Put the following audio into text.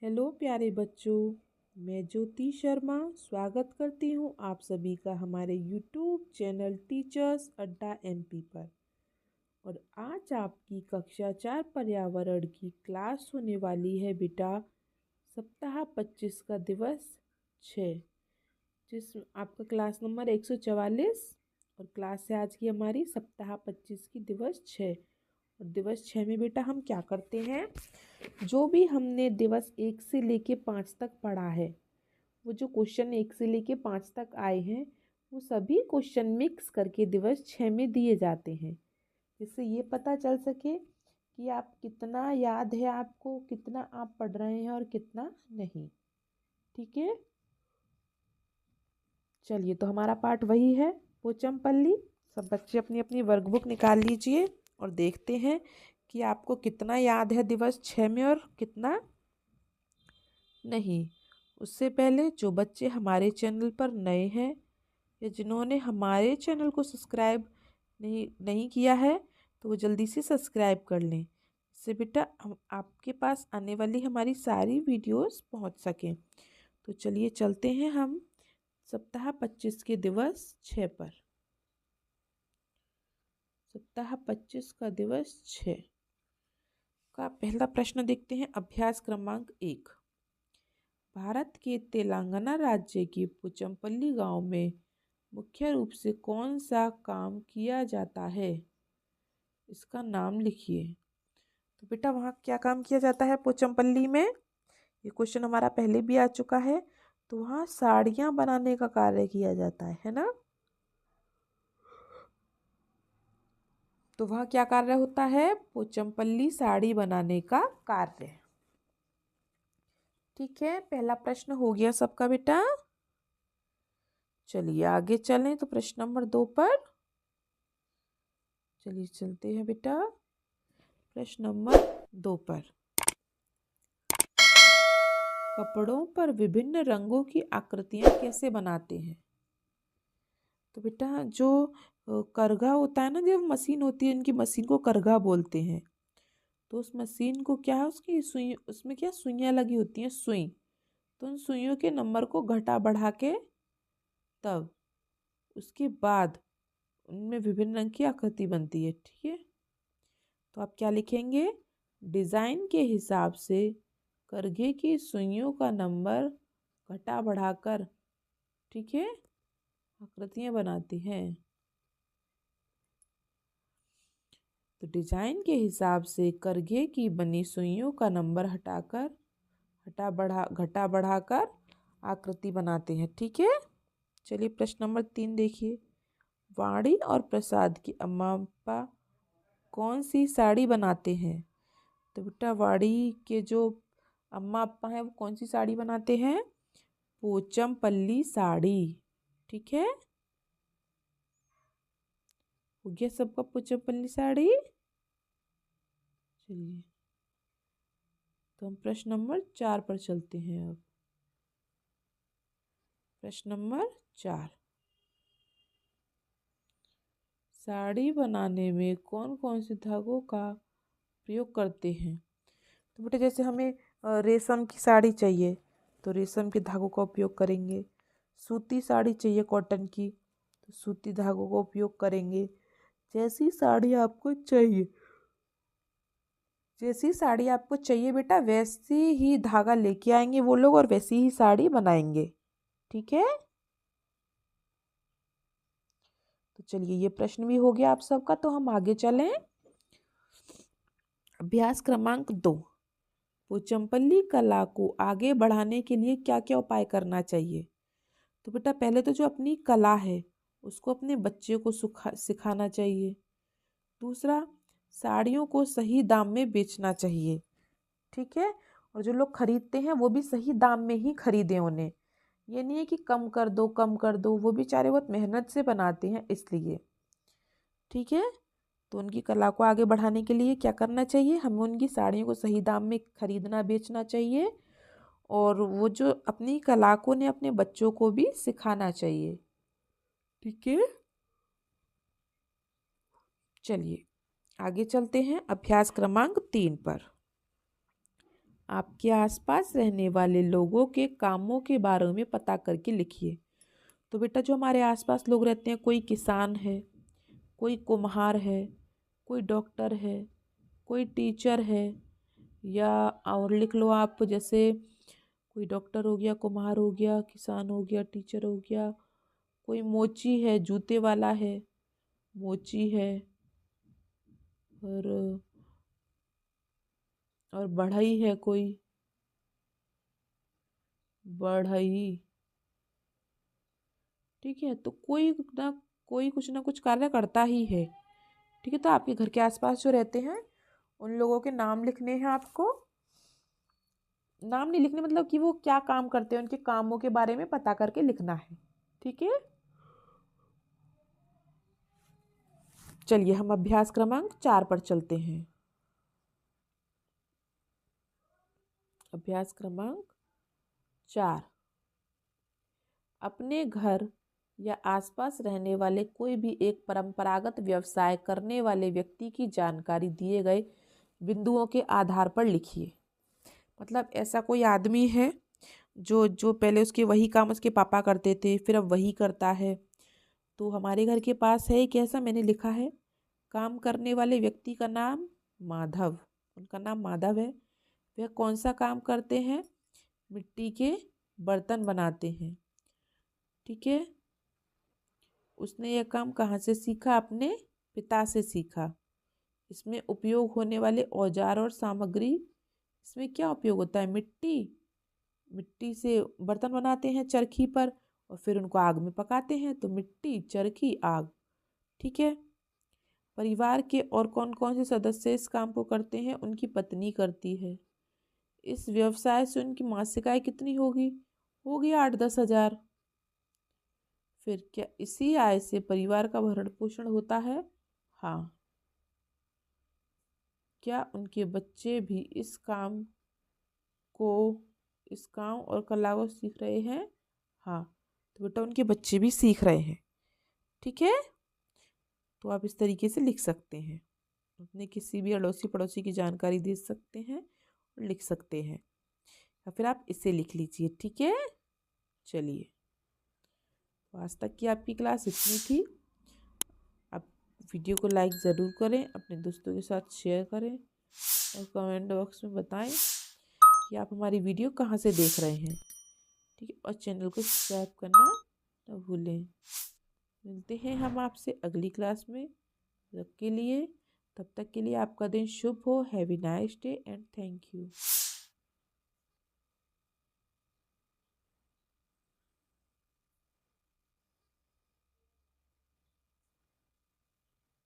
Hello प्यारे बच्चों, मैं ज्योति शर्मा स्वागत करती हूँ आप सभी का हमारे यूट्यूब चैनल टीचर्स अड्डा एमपी पर। और आज आपकी कक्षा 4 पर्यावरण की क्लास होने वाली है बेटा। सप्ताह 25 का दिवस 6, जिस आपका क्लास नंबर 144 और क्लास है आज की हमारी सप्ताह 25 की दिवस 6। और दिवस 6 में बेटा हम क्या करते हैं, जो भी हमने दिवस 1 से लेके 5 तक पढ़ा है, वो जो क्वेश्चन 1 से लेके 5 तक आए हैं, वो सभी क्वेश्चन मिक्स करके दिवस 6 में दिए जाते हैं, जिससे ये पता चल सके कि आप कितना याद है, आपको कितना आप पढ़ रहे हैं और कितना नहीं। ठीक है, चलिए तो हमारा पाठ वही है, पोचमपल्ली। सब बच्चे अपनी अपनी वर्कबुक निकाल लीजिए और देखते हैं कि आपको कितना याद है दिवस 6 में और कितना नहीं। उससे पहले जो बच्चे हमारे चैनल पर नए हैं या जिन्होंने हमारे चैनल को सब्सक्राइब नहीं किया है, तो वो जल्दी से सब्सक्राइब कर लें, इससे बेटा हम आपके पास आने वाली हमारी सारी वीडियोस पहुंच सकें। तो चलिए चलते हैं हम सप्ताह 25 के दिवस 6 पर। सप्ताह 25 का दिवस 6 का पहला प्रश्न देखते हैं। अभ्यास क्रमांक 1। भारत के तेलंगाना राज्य के पोचमपल्ली गांव में मुख्य रूप से कौन सा काम किया जाता है? इसका नाम लिखिए। तो बेटा वहाँ क्या काम किया जाता है पोचमपल्ली में? ये क्वेश्चन हमारा पहले भी आ चुका है। तो वहाँ साड़ियाँ बनाने का कार्य किया जाता है ना। तो वहाँ क्या कार्य होता है? पोचमपल्ली साड़ी बनाने का कार्य। ठीक है, पहला प्रश्न हो गया सबका बेटा। चलिए आगे चलें तो प्रश्न नंबर 2 पर। चलिए चलते हैं बेटा प्रश्न नंबर 2 पर। कपड़ों पर विभिन्न रंगों की आकृतियां कैसे बनाते हैं? तो बेटा जो करघा होता है ना, जो मशीन होती है, इनकी मशीन को करघा बोलते हैं। तो उस मशीन को क्या है, उसकी सुई, उसमें क्या सुइयां लगी होती हैं, सुई। तो उन सुइयों के नंबर को घटा बढ़ा के तब उसके बाद उनमें विभिन्न रंग की आकृति बनती है। ठीक है, तो आप क्या लिखेंगे? डिज़ाइन के हिसाब से करघे की सुइयों का नंबर घटा बढ़ाकर, ठीक है, आकृतियां बनाती हैं। तो डिजाइन के हिसाब से करघे की बनी सुइयों का नंबर घटा बढ़ाकर आकृति बनाते हैं। ठीक है, चलिए प्रश्न नंबर 3 देखिए। वाणी और प्रसाद की अम्मा अप्पा कौन सी साड़ी बनाते हैं? तो बेटा वाणी के जो अम्मा अप्पा हैं वो कौन सी साड़ी बनाते हैं? पोचमपल्ली साड़ी। ठीक है, हो गया सबका पोचमपल्ली साड़ी। चलिए तो हम प्रश्न नंबर 4 पर चलते हैं। अब प्रश्न नंबर 4। साड़ी बनाने में कौन कौन से धागों का प्रयोग करते हैं? तो बेटा जैसे हमें रेशम की साड़ी चाहिए तो रेशम के धागों का उपयोग करेंगे। सूती साड़ी चाहिए कॉटन की, तो सूती धागों का उपयोग करेंगे। जैसी साड़ी आपको चाहिए, जैसी साड़ी आपको चाहिए बेटा, वैसी ही धागा लेके आएंगे वो लोग और वैसी ही साड़ी बनाएंगे। ठीक है, तो चलिए ये प्रश्न भी हो गया आप सबका। तो हम आगे चलें। अभ्यास क्रमांक 2। पोचमपल्ली कला को आगे बढ़ाने के लिए क्या क्या उपाय करना चाहिए? तो बेटा पहले तो जो अपनी कला है उसको अपने बच्चे को सिखाना चाहिए। दूसरा, साड़ियों को सही दाम में बेचना चाहिए। ठीक है, और जो लोग खरीदते हैं वो भी सही दाम में ही खरीदें उन्हें। ये नहीं है कि कम कर दो कम कर दो, वो बेचारे बहुत मेहनत से बनाते हैं इसलिए। ठीक है, तो उनकी कला को आगे बढ़ाने के लिए क्या करना चाहिए? हमें उनकी साड़ियों को सही दाम में खरीदना बेचना चाहिए और वो जो अपनी कला को उन्हें अपने बच्चों को भी सिखाना चाहिए। ठीक है, चलिए आगे चलते हैं अभ्यास क्रमांक 3 पर। आपके आसपास रहने वाले लोगों के कामों के बारे में पता करके लिखिए। तो बेटा जो हमारे आसपास लोग रहते हैं, कोई किसान है, कोई कुम्हार है, कोई डॉक्टर है, कोई टीचर है, या और लिख लो आप, जैसे कोई डॉक्टर हो गया, कुम्हार हो गया, किसान हो गया, टीचर हो गया, कोई मोची है, जूते वाला है, मोची है, और बढ़ई है, कोई बढ़ई। ठीक है, तो कोई ना कोई कुछ ना कुछ कार्य करता ही है। ठीक है, तो आपके घर के आसपास जो रहते हैं उन लोगों के नाम लिखने हैं आपको। नाम नहीं लिखने, मतलब कि वो क्या काम करते हैं, उनके कामों के बारे में पता करके लिखना है। ठीक है, चलिए हम अभ्यास क्रमांक 4 पर चलते हैं। अभ्यास क्रमांक 4, अपने घर या आसपास रहने वाले कोई भी एक परंपरागत व्यवसाय करने वाले व्यक्ति की जानकारी दिए गए बिंदुओं के आधार पर लिखिए। मतलब ऐसा कोई आदमी है जो जो पहले उसके वही काम उसके पापा करते थे, फिर अब वही करता है। तो हमारे घर के पास है एक ऐसा, मैंने लिखा है काम करने वाले व्यक्ति का नाम माधव, उनका नाम माधव है। वह कौन सा काम करते हैं? मिट्टी के बर्तन बनाते हैं। ठीक है, उसने यह काम कहाँ से सीखा? अपने पिता से सीखा। इसमें उपयोग होने वाले औजार और सामग्री, इसमें क्या उपयोग होता है? मिट्टी, मिट्टी से बर्तन बनाते हैं चरखी पर और फिर उनको आग में पकाते हैं, तो मिट्टी, चरखी, आग। ठीक है, परिवार के और कौन कौन से सदस्य इस काम को करते हैं? उनकी पत्नी करती है। इस व्यवसाय से उनकी मासिक आय कितनी होगी? होगी 8-10 हजार। फिर क्या इसी आय से परिवार का भरण पोषण होता है? हाँ। क्या उनके बच्चे भी को इस काम और कला को सीख रहे हैं? हाँ, तो बेटा उनके बच्चे भी सीख रहे हैं। ठीक है, तो आप इस तरीके से लिख सकते हैं, अपने किसी भी अड़ोसी पड़ोसी की जानकारी दे सकते हैं और लिख सकते हैं, या फिर आप इसे लिख लीजिए। ठीक है, चलिए, तो आज तक की आपकी क्लास इतनी थी। आप वीडियो को लाइक ज़रूर करें, अपने दोस्तों के साथ शेयर करें और कमेंट बॉक्स में बताएं कि आप हमारी वीडियो कहाँ से देख रहे हैं। ठीक है, और चैनल को सब्सक्राइब करना न भूलें। मिलते हैं हम आपसे अगली क्लास में। तब तक के लिए आपका दिन शुभ हो। Have a nice day and thank you.